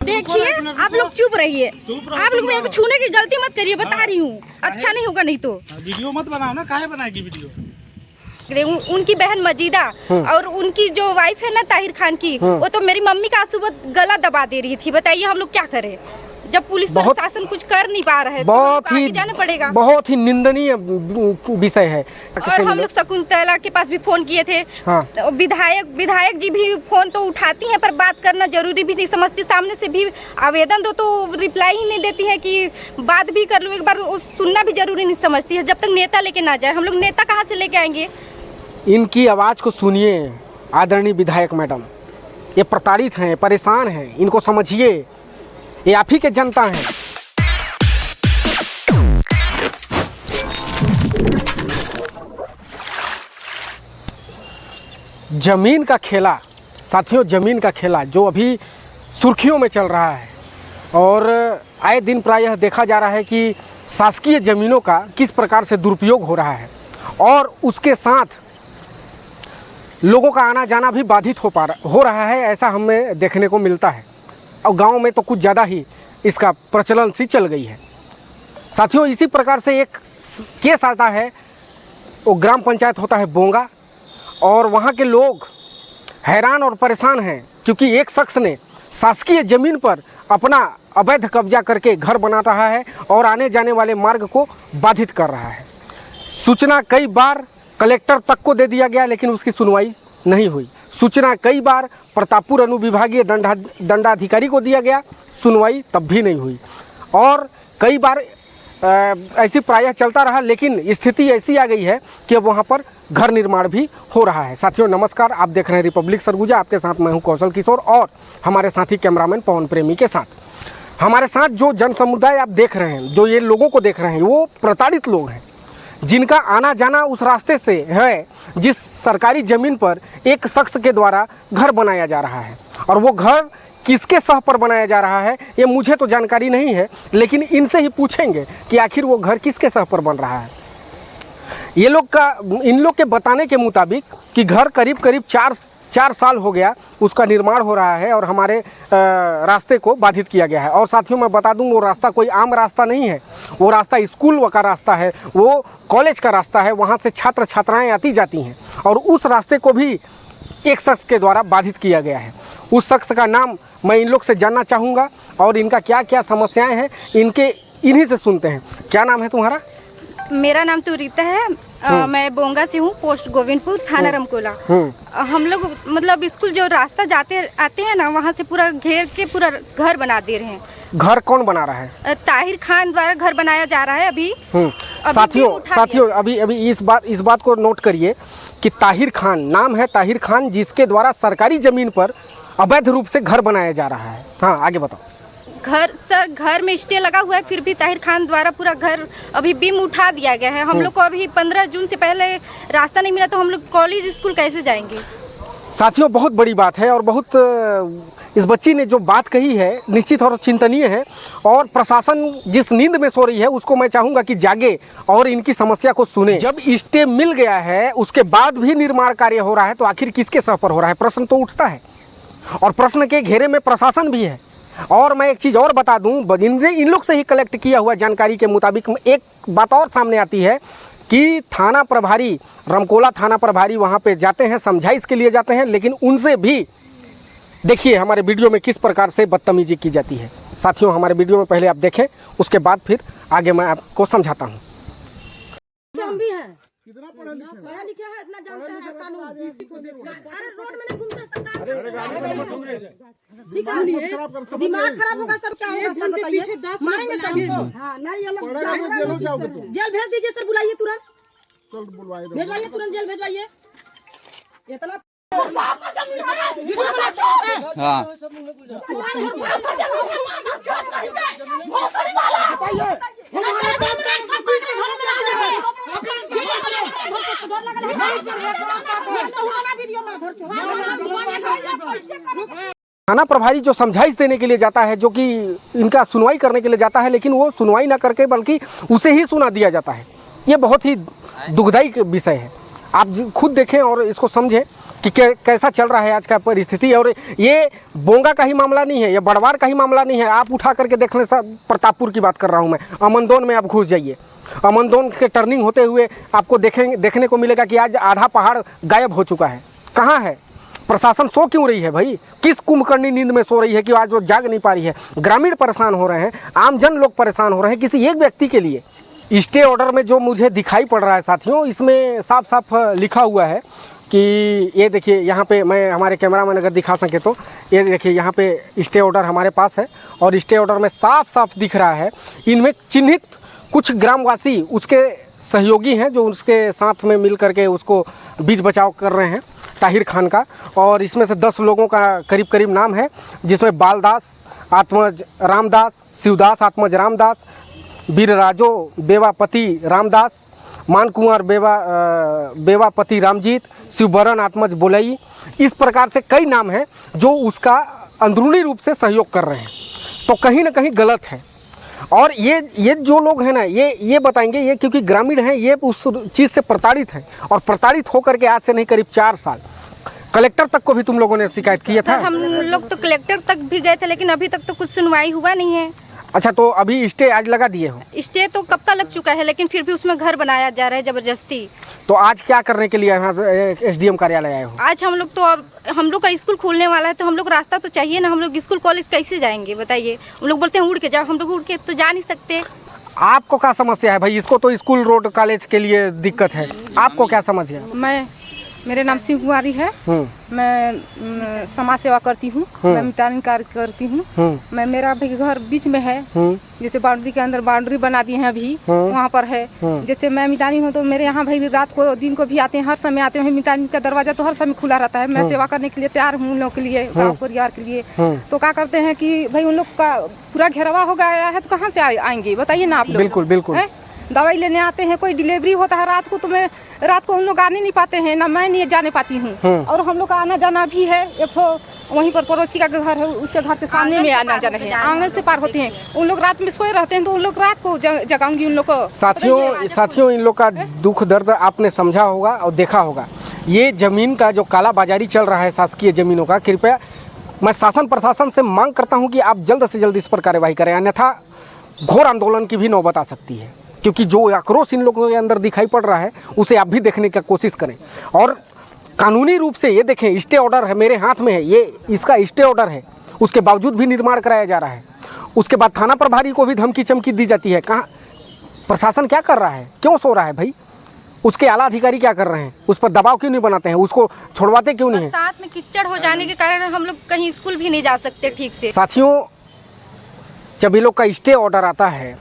देखिए आप लोग चुप रहिए, आप लोग मेरे को छूने की गलती मत करिए, बता रही हूँ, अच्छा नहीं होगा नहीं तो। वीडियो मत बनाओ ना, काहे बनाएगी वीडियो? उनकी बहन मजीदा और उनकी जो वाइफ है ना ताहिर खान की, वो तो मेरी मम्मी का सुबह गला दबा दे रही थी। बताइए हम लोग क्या करें जब पुलिस प्रशासन कुछ कर नहीं पा रहा है। बहुत ही जाना पड़ेगा। बहुत ही निंदनीय विषय है। और हम लोग शकुंतला के पास भी फोन किए थे। हाँ। विधायक जी भी फोन तो उठाती हैं पर बात करना जरूरी भी नहीं समझती। सामने से भी आवेदन दो तो रिप्लाई ही नहीं देती है कि बात भी कर लो एक बार, सुनना भी जरूरी नहीं समझती है। जब तक नेता लेके ना जाए हम लोग नेता कहाँ से लेके आएंगे? इनकी आवाज़ को सुनिए आदरणीय विधायक मैडम, ये प्रताड़ित हैं, परेशान हैं, इनको समझिए, ये आप ही के जनता हैं। जमीन का खेला साथियों, जमीन का खेला जो अभी सुर्खियों में चल रहा है और आए दिन प्रायः देखा जा रहा है कि शासकीय जमीनों का किस प्रकार से दुरुपयोग हो रहा है और उसके साथ लोगों का आना जाना भी बाधित हो रहा है, ऐसा हमें देखने को मिलता है। और गांव में तो कुछ ज़्यादा ही इसका प्रचलन सी चल गई है। साथियों इसी प्रकार से एक केस आता है, वो ग्राम पंचायत होता है बोंगा, और वहाँ के लोग हैरान और परेशान हैं क्योंकि एक शख्स ने शासकीय ज़मीन पर अपना अवैध कब्जा करके घर बना रहा है और आने जाने वाले मार्ग को बाधित कर रहा है। सूचना कई बार कलेक्टर तक को दे दिया गया लेकिन उसकी सुनवाई नहीं हुई। सूचना कई बार प्रतापपुर अनुविभागीय दंडाधिकारी को दिया गया, सुनवाई तब भी नहीं हुई। और कई बार ऐसी प्रायः चलता रहा लेकिन स्थिति ऐसी आ गई है कि अब वहाँ पर घर निर्माण भी हो रहा है। साथियों नमस्कार, आप देख रहे हैं रिपब्लिक सरगुजा, आपके साथ मैं हूँ कौशल किशोर और हमारे साथी कैमरामैन पवन प्रेमी के साथ। हमारे साथ जो जन समुदाय आप देख रहे हैं, जो ये लोगों को देख रहे हैं, वो प्रताड़ित लोग हैं जिनका आना जाना उस रास्ते से है जिस सरकारी ज़मीन पर एक शख्स के द्वारा घर बनाया जा रहा है। और वो घर किसके सह पर बनाया जा रहा है ये मुझे तो जानकारी नहीं है, लेकिन इनसे ही पूछेंगे कि आखिर वो घर किसके सह पर बन रहा है। इन लोग के बताने के मुताबिक कि घर करीब 4 साल हो गया उसका निर्माण हो रहा है और हमारे रास्ते को बाधित किया गया है। और साथियों मैं बता दूं, वो रास्ता कोई आम रास्ता नहीं है, वो रास्ता स्कूल का रास्ता है, वो कॉलेज का रास्ता है, वहाँ से छात्र छात्राएं आती जाती हैं और उस रास्ते को भी एक शख्स के द्वारा बाधित किया गया है। उस शख्स का नाम मैं इन लोग से जानना चाहूँगा और इनका क्या क्या समस्याएँ हैं इन्हीं से सुनते हैं। क्या नाम है तुम्हारा? मेरा नाम तो रीता है। मैं बोंगा से हूँ, पोस्ट गोविंदपुर, थाना रमकोला। हम लोग मतलब स्कूल जो रास्ता आते हैं ना, वहाँ से पूरा घेर के पूरा घर बना दे रहे हैं। घर कौन बना रहा है? ताहिर खान द्वारा घर बनाया जा रहा है अभी। साथियों अभी इस बात को नोट करिए कि ताहिर खान नाम है, ताहिर खान जिसके द्वारा सरकारी जमीन पर अवैध रूप से घर बनाया जा रहा है। हाँ आगे बताओ। घर में स्टे लगा हुआ है, फिर भी ताहिर खान द्वारा पूरा घर अभी बीम उठा दिया गया है। हम लोग को अभी 15 जून से पहले रास्ता नहीं मिला तो हम लोग कॉलेज स्कूल कैसे जाएंगे? साथियों बहुत बड़ी बात है और बहुत इस बच्ची ने जो बात कही है निश्चित और चिंतनीय है और प्रशासन जिस नींद में सो रही है उसको मैं चाहूँगा कि जागे और इनकी समस्या को सुने। जब स्टे मिल गया है उसके बाद भी निर्माण कार्य हो रहा है तो आखिर किसके सह पर हो रहा है? प्रश्न तो उठता है और प्रश्न के घेरे में प्रशासन भी है। और मैं एक चीज़ और बता दूं, इन लोग से ही कलेक्ट किया हुआ जानकारी के मुताबिक एक बात और सामने आती है कि थाना प्रभारी, रमकोला थाना प्रभारी वहां पे जाते हैं, समझाइश के लिए जाते हैं, लेकिन उनसे भी देखिए हमारे वीडियो में किस प्रकार से बदतमीजी की जाती है। साथियों हमारे वीडियो में पहले आप देखें, उसके बाद फिर आगे मैं आपको समझाता हूँ। हम भी हैं, कितना पढ़ा लिखा है, इतना जानते हैं कानून। अरे रोड में नहीं घूमते सरकार, ठीक है? दिमाग खराब होगा सर, क्या होगा सर बताइए? मारेंगे सर हमको? जेल भेज दीजिए सर, बुलाइए तुरंत, भेजवाइए तुरंत, जेल भेजवाइए। इतना वीडियो बनाते हैं। हाँ थाना प्रभारी जो समझाइश देने के लिए जाता है, जो कि इनका सुनवाई करने के लिए जाता है, लेकिन वो सुनवाई ना करके बल्कि उसे ही सुना दिया जाता है। ये बहुत ही दुखदायी विषय है। आप खुद देखें और इसको समझें कि कैसा चल रहा है आज का परिस्थिति। और ये बोंगा का ही मामला नहीं है, ये बड़वार का ही मामला नहीं है। आप उठा करके देख लें, सब प्रतापपुर की बात कर रहा हूँ मैं। अमनदोन में आप घुस जाइए, अमनदोन के टर्निंग होते हुए आपको देखने को मिलेगा कि आज आधा पहाड़ गायब हो चुका है। कहाँ है प्रशासन? सो क्यों रही है भाई? किस कुंभकर्णी नींद में सो रही है कि आज वो जाग नहीं पा रही है? ग्रामीण परेशान हो रहे हैं, आमजन लोग परेशान हो रहे हैं किसी एक व्यक्ति के लिए। स्टे ऑर्डर में जो मुझे दिखाई पड़ रहा है साथियों, इसमें साफ साफ लिखा हुआ है कि ये देखिए, यहाँ पे मैं हमारे कैमरामैन अगर दिखा सके तो ये देखिए, यहाँ पे स्टे ऑर्डर हमारे पास है और स्टे ऑर्डर में साफ साफ दिख रहा है। इनमें चिन्हित कुछ ग्रामवासी उसके सहयोगी हैं जो उसके साथ में मिल करके उसको बीच बचाव कर रहे हैं, ताहिर खान का। और इसमें से 10 लोगों का करीब करीब नाम है, जिसमें बालदास आत्मज रामदास, शिवदास आत्मज रामदास, वीरराजो बेवापति रामदास, मान कुंवर बेवापति रामजीत, शिवबरन आत्मज बोलई। इस प्रकार से कई नाम हैं जो उसका अंदरूनी रूप से सहयोग कर रहे हैं। तो कहीं ना कहीं गलत है। और ये जो लोग हैं ना, ये बताएंगे, ये क्योंकि ग्रामीण हैं, ये उस चीज़ से प्रताड़ित हैं और प्रताड़ित होकर के आज से नहीं करीब 4 साल कलेक्टर तक को भी तुम लोगों ने शिकायत किया था। हम लोग तो कलेक्टर तक भी गए थे, लेकिन अभी तक तो कुछ सुनवाई हुआ नहीं है। अच्छा, तो अभी स्टे आज लगा दिए हो? स्टे तो कब का लग चुका है, लेकिन फिर भी उसमें घर बनाया जा रहा है जबरदस्ती। तो आज क्या करने के लिए यहाँ SDM कार्यालय आए हो? आज हम लोग तो, अब हम लोग का स्कूल खुलने वाला है तो हम लोग रास्ता तो चाहिए ना, हम लोग स्कूल कॉलेज कैसे जाएंगे बताइए? उन लोग बोलते हैं उड़ के जाओ, हम लोग उड़ के तो जा नहीं सकते। आपको क्या समस्या है भाई? इसको तो स्कूल रोड कॉलेज के लिए दिक्कत है, आपको क्या समस्या है? मेरे नाम शिव कुमारी है। मैं समाज सेवा करती हूँ, मैं मितानी कार्य करती हूँ। मैं मेरा भी घर बीच में है, जैसे बाउंड्री के अंदर बाउंड्री बना दी है अभी, वहाँ पर है। जैसे मैं मितानी हूँ तो मेरे यहाँ भाई रात को दिन को भी आते हैं, हर समय आते हैं। मितानी का दरवाजा तो हर समय खुला रहता है। मैं सेवा करने के लिए तैयार हूँ उन लोग के लिए, गाँव परिवार के लिए। तो क्या करते हैं कि भाई उन लोग का पूरा घेरावा हो गया है, तो कहाँ से आएंगे बताइए ना आप लोग? बिल्कुल बिल्कुल। दवाई लेने आते हैं, कोई डिलीवरी होता है रात को, तो मैं रात को उन लोग आने नहीं पाते हैं, ना मैं नहीं जाने पाती हूँ। और हम लोग का आना जाना भी है, एक वहीं पर पड़ोसी का घर है, उसके घर के सामने में आना जाना है, आंगन से पार होते हैं। उन लोग रात में सोए रहते हैं, तो उन लोग रात को जगाऊंगी उन लोग को। साथियों इन लोग का दुख दर्द आपने समझा होगा और देखा होगा। ये जमीन का जो काला बाजारी चल रहा है शासकीय जमीनों का, कृपया मैं शासन प्रशासन से मांग करता हूँ कि आप जल्द से जल्द इस पर कार्यवाही करें, अन्यथा घोर आंदोलन की भी नौबत आ सकती है। क्योंकि जो आक्रोश इन लोगों के अंदर दिखाई पड़ रहा है उसे आप भी देखने की कोशिश करें। और कानूनी रूप से ये देखें, स्टे ऑर्डर है मेरे हाथ में है, ये इसका स्टे ऑर्डर है, उसके बावजूद भी निर्माण कराया जा रहा है। उसके बाद थाना प्रभारी को भी धमकी चमकी दी जाती है। कहाँ प्रशासन क्या कर रहा है? क्यों सो रहा है भाई? उसके आला अधिकारी क्या कर रहे हैं? उस पर दबाव क्यों नहीं बनाते हैं? उसको छुड़वाते क्यों नहीं है? साथ में कीचड़ हो जाने के कारण हम लोग कहीं स्कूल भी नहीं जा सकते ठीक से। साथियों, जब ये लोग का स्टे ऑर्डर आता है,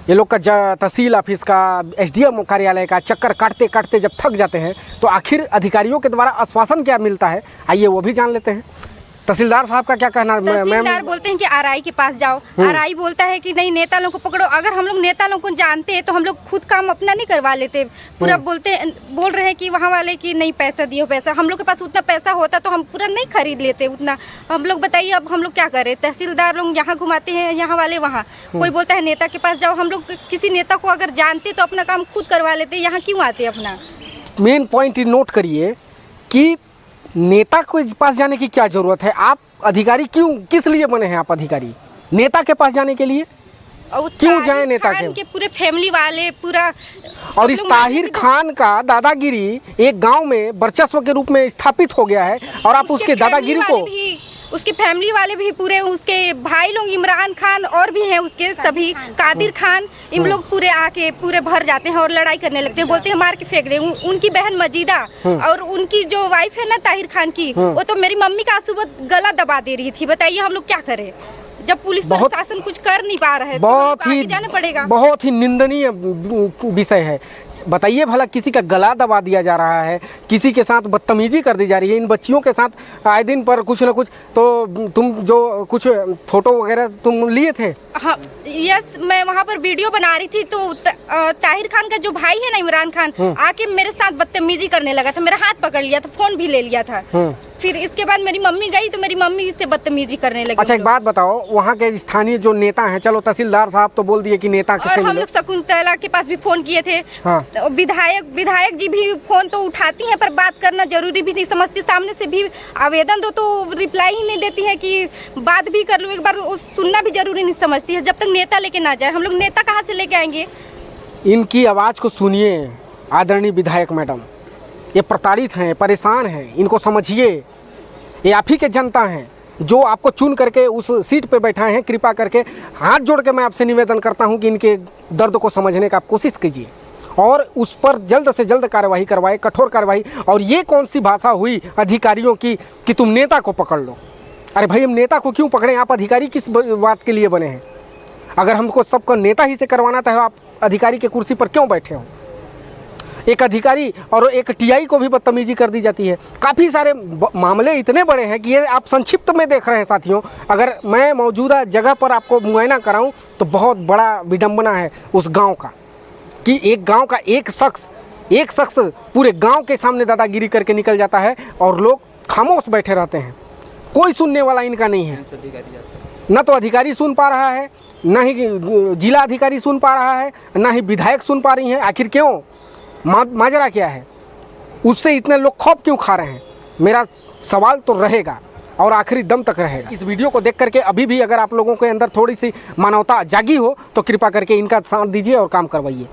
ये लोग का तहसील ऑफिस का, SDM कार्यालय का चक्कर काटते काटते जब थक जाते हैं, तो आखिर अधिकारियों के द्वारा आश्वासन क्या मिलता है, आइए वो भी जान लेते हैं। तहसीलदार साहब का क्या कहना है? तहसीलदार बोलते हैं कि RI के पास जाओ, RI बोलता है कि नहीं नेता लोगों को पकड़ो। अगर हम लोग नेता लोगों को जानते हैं तो हम लोग खुद काम अपना नहीं करवा लेते। पूरा बोल रहे हैं कि वहाँ वाले कि नहीं पैसा दियो पैसा। हम लोग के पास उतना पैसा होता तो हम पूरा नहीं खरीद लेते उतना। हम लोग बताइए अब हम लोग क्या करें? तहसीलदार लोग यहाँ घुमाते हैं, यहाँ वाले वहाँ। कोई बोलता है नेता के पास जाओ। हम लोग किसी नेता को अगर जानते तो अपना काम खुद करवा लेते, यहाँ क्यों आते अपना? मेन पॉइंट नोट करिए कि नेता के पास जाने की क्या जरूरत है? आप अधिकारी क्यों, किस लिए बने हैं आप अधिकारी? नेता के पास जाने के लिए क्यों जाए नेता के? पूरे फैमिली वाले पूरा। और इस ताहिर खान का दादागिरी एक गांव में वर्चस्व के रूप में स्थापित हो गया है, और आप उसके दादागिरी को, उसके फैमिली वाले भी पूरे, उसके भाई लोग इमरान खान और भी हैं उसके सभी, कादिर खान, इन लोग पूरे आके पूरे भर जाते हैं और लड़ाई करने लगते हैं, बोलते हैं मार के फेंक दे। उनकी बहन मजीदा और उनकी जो वाइफ है ना ताहिर खान की, वो तो मेरी मम्मी का सुबह गला दबा दे रही थी। बताइए हम लोग क्या करें जब पुलिस प्रशासन कुछ कर नहीं पा रहा है? बहुत ही निंदनीय विषय है। बताइए भला, किसी का गला दबा दिया जा रहा है, किसी के साथ बदतमीजी कर दी जा रही है। इन बच्चियों के साथ आए दिन पर कुछ ना कुछ। तो तुम जो कुछ फोटो वगैरह तुम लिए थे? हाँ यस, मैं वहाँ पर वीडियो बना रही थी तो ताहिर खान का जो भाई है ना इमरान खान, आके मेरे साथ बदतमीजी करने लगा था, मेरा हाथ पकड़ लिया था, फोन भी ले लिया था। फिर इसके बाद मेरी मम्मी गई तो मेरी मम्मी इससे बदतमीजी करने लगी। अच्छा एक बात बताओ, वहाँ के स्थानीय जो नेता हैं, चलो तहसीलदार साहब तो बोल दिए कि नेता किसे और हम मिले? लोग शकुंतला के पास भी फोन किए थे। हाँ। तो विधायक जी भी फोन तो उठाती हैं पर बात करना जरूरी भी नहीं समझती। सामने से भी आवेदन दो तो रिप्लाई ही नहीं देती है कि बात भी कर लो, एक बार सुनना भी जरूरी नहीं समझती है। जब तक नेता लेके ना जाए, हम लोग नेता कहाँ से लेके आएंगे? इनकी आवाज़ को सुनिए आदरणीय विधायक मैडम, ये प्रताड़ित हैं, परेशान हैं, इनको समझिए। ये आप ही के जनता हैं जो आपको चुन करके उस सीट पे बैठाए हैं। कृपा करके हाथ जोड़ के मैं आपसे निवेदन करता हूं कि इनके दर्द को समझने का आप कोशिश कीजिए और उस पर जल्द से जल्द कार्रवाई करवाए, कठोर कार्रवाई। और ये कौन सी भाषा हुई अधिकारियों की कि तुम नेता को पकड़ लो? अरे भाई, हम नेता को क्यों पकड़ें? आप अधिकारी किस बात के लिए बने हैं? अगर हमको सबको नेता ही से करवाना था, आप अधिकारी के कुर्सी पर क्यों बैठे हो? एक अधिकारी और एक टीआई को भी बदतमीजी कर दी जाती है। काफ़ी सारे मामले इतने बड़े हैं कि ये आप संक्षिप्त में देख रहे हैं साथियों। अगर मैं मौजूदा जगह पर आपको मुआयना कराऊं तो बहुत बड़ा विडंबना है उस गांव का कि एक गांव का एक शख्स पूरे गांव के सामने दादागिरी करके निकल जाता है और लोग खामोश बैठे रहते हैं। कोई सुनने वाला इनका नहीं है। न तो अधिकारी सुन पा रहा है, न ही जिला अधिकारी सुन पा रहा है, न ही विधायक सुन पा रही हैं। आखिर क्यों? माजरा क्या है? उससे इतने लोग खौफ क्यों खा रहे हैं? मेरा सवाल तो रहेगा और आखिरी दम तक रहेगा। इस वीडियो को देख करके अभी भी अगर आप लोगों के अंदर थोड़ी सी मानवता जागी हो तो कृपा करके इनका साथ दीजिए और काम करवाइए।